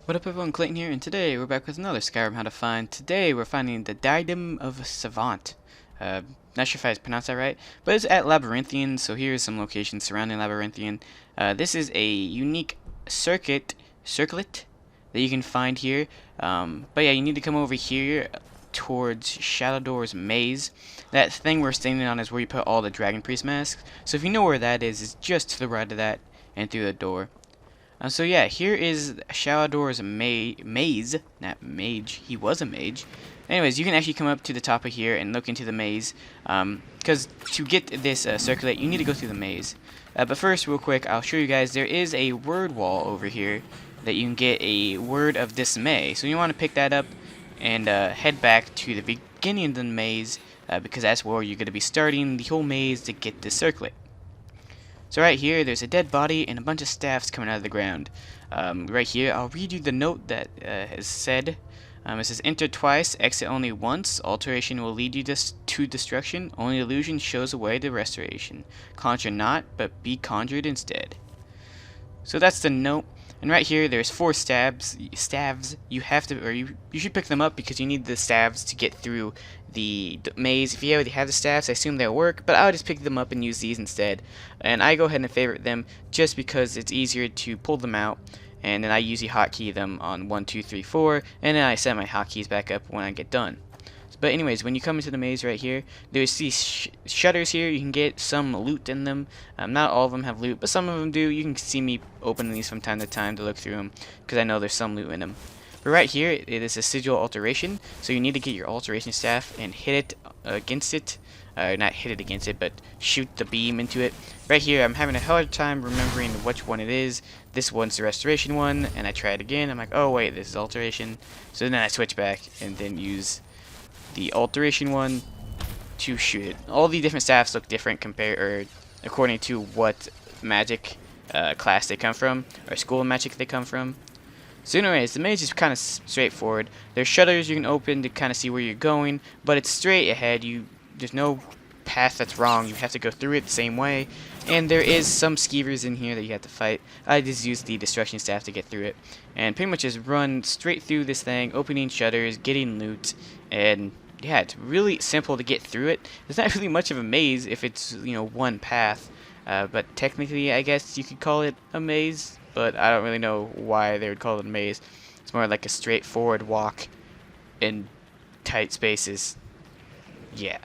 What up everyone, Clayton here, and today we're back with another Skyrim How to Find. Today we're finding the Diadem of Savant. Not sure if I pronounced that right, but it's at Labyrinthian, so here's some locations surrounding Labyrinthian. This is a unique circlet that you can find here. But yeah, you need to come over here towards Shadowdoor's maze. That thing we're standing on is where you put all the Dragon Priest masks. So if you know where that is, it's just to the right of that and through the door. So yeah, here is Shadowdoor's maze, not mage, he was a mage. Anyways, you can actually come up to the top of here and look into the maze, because to get this circlet, you need to go through the maze. But first, real quick, I'll show you guys, there is a word wall over here that you can get a word of dismay. So you want to pick that up and head back to the beginning of the maze, because that's where you're going to be starting the whole maze to get this circlet. So right here, there's a dead body and a bunch of staffs coming out of the ground. Right here, I'll read you the note that is said. It says, enter twice, exit only once. Alteration will lead you to destruction. Only illusion shows a way to restoration. Conjure not, but be conjured instead. So that's the note. And right here, there's 4 staves. You have to, or you should pick them up because you need the staves to get through the maze. If you already have the staves, I assume they'll work, but I'll just pick them up and use these instead. And I go ahead and favorite them just because it's easier to pull them out. And then I usually hotkey them on 1, 2, 3, 4, and then I set my hotkeys back up when I get done. But anyways, when you come into the maze right here, there's these shutters here. You can get some loot in them. Not all of them have loot, but some of them do. You can see me opening these from time to time to look through them, because I know there's some loot in them. But right here, it is a Sigil Alteration, so you need to get your Alteration Staff and hit it against it. Not hit it against it, but shoot the beam into it. Right here, I'm having a hard time remembering which one it is. This one's the Restoration one, and I try it again. I'm like, oh wait, this is Alteration. So then I switch back and then use the Alteration one to shoot it. All the different staffs look different according to what magic class they come from, or school of magic they come from. So anyways, the maze is kind of straightforward. There's shutters you can open to kind of see where you're going, but it's straight ahead. There's no path that's wrong. You have to go through it the same way. And there is some skeevers in here that you have to fight. I just use the destruction staff to get through it. And pretty much just run straight through this thing, opening shutters, getting loot, and yeah, it's really simple to get through it. There's not really much of a maze if it's, one path. But technically, I guess you could call it a maze, but I don't really know why they would call it a maze. It's more like a straightforward walk in tight spaces. Yeah.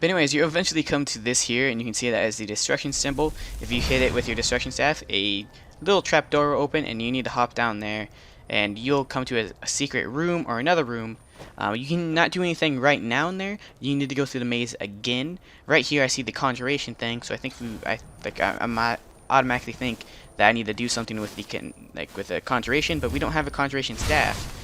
But anyways, you eventually come to this here, and you can see that as the destruction symbol. If you hit it with your destruction staff, a little trapdoor will open, and you need to hop down there, and you'll come to a secret room or another room. You can not do anything right now in there. You need to go through the maze again. Right here, I see the Conjuration thing, so I think I might automatically think that I need to do something with the Conjuration, but we don't have a Conjuration staff.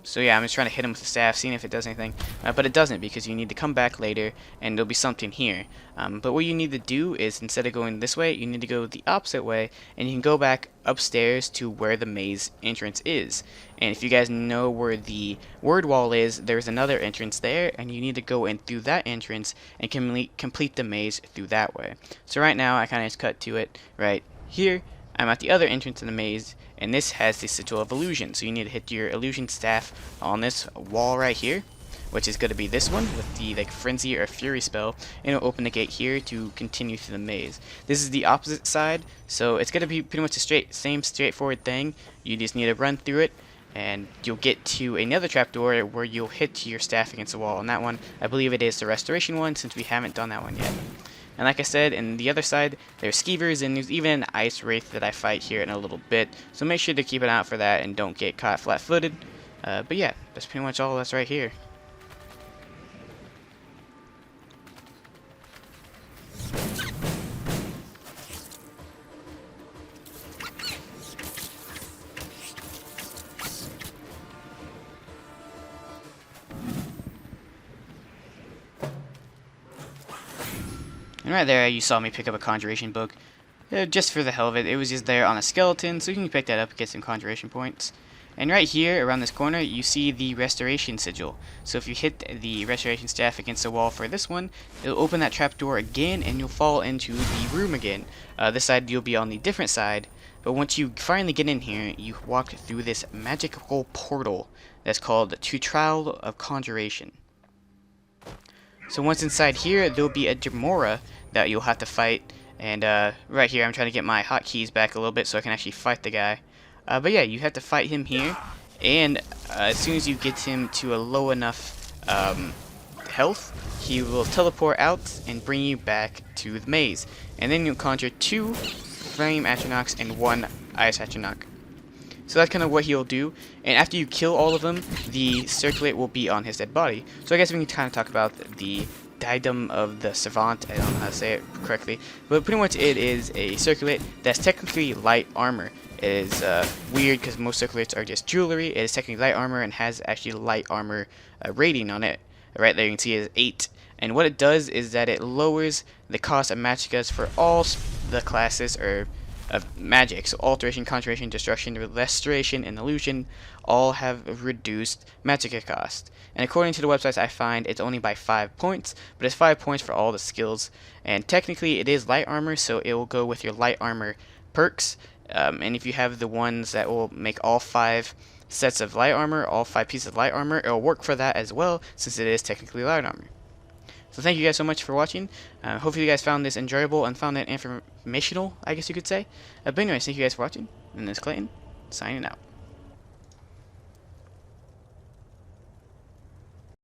So yeah, I'm just trying to hit him with the staff, seeing if it does anything, but it doesn't, because you need to come back later and there'll be something here. But what you need to do is, instead of going this way, you need to go the opposite way, and you can go back upstairs to where the maze entrance is. And if you guys know where the word wall is, there's another entrance there, and you need to go in through that entrance and complete the maze through that way. So right now I kind of just cut to it right here. I'm at the other entrance in the maze, and this has the Sigil of Illusion. So you need to hit your illusion staff on this wall right here, which is going to be this one with the Frenzy or Fury spell, and it'll open the gate here to continue through the maze. This is the opposite side, so it's going to be pretty much the same straightforward thing. You just need to run through it, and you'll get to another trapdoor where you'll hit your staff against the wall. And that one, I believe it is the Restoration one, since we haven't done that one yet. And like I said, in the other side, there's skeevers, and there's even an ice wraith that I fight here in a little bit. So make sure to keep an eye out for that and don't get caught flat-footed. But yeah, that's pretty much all that's right here. And right there, you saw me pick up a Conjuration book. Just for the hell of it. It was just there on a skeleton, so you can pick that up and get some Conjuration points. And right here, around this corner, you see the Restoration Sigil. So if you hit the Restoration Staff against the wall for this one, it'll open that trapdoor again, and you'll fall into the room again. This side, you'll be on the different side, but once you finally get in here, you walk through this magical portal that's called the Trial of Conjuration. So once inside here, there'll be a Jamora that you'll have to fight. And right here, I'm trying to get my hotkeys back a little bit so I can actually fight the guy. But yeah, you have to fight him here. And as soon as you get him to a low enough health, he will teleport out and bring you back to the maze. And then you'll conjure 2 Flame Atronachs and 1 Ice Atronach. So that's kind of what he'll do. And after you kill all of them, the circlet will be on his dead body. So I guess we can kind of talk about the Diadem of the Savant. I don't know how to say it correctly. But pretty much it is a circlet that's technically light armor. It is weird because most circlets are just jewelry. It is technically light armor and has actually light armor rating on it. Right there you can see it is 8. And what it does is that it lowers the cost of magickas for all the classes of magic. So alteration, conjuration, destruction, restoration, and illusion all have reduced magicka cost. And according to the websites I find, it's only by 5 points, but it's 5 points for all the skills. And technically it is light armor, so it will go with your light armor perks. And if you have the ones that will make all 5 sets of light armor, all 5 pieces of light armor, it'll work for that as well, since it is technically light armor. So thank you guys so much for watching. Hopefully you guys found this enjoyable and found it informational, I guess you could say. But anyways, thank you guys for watching. And this is Clayton, signing out.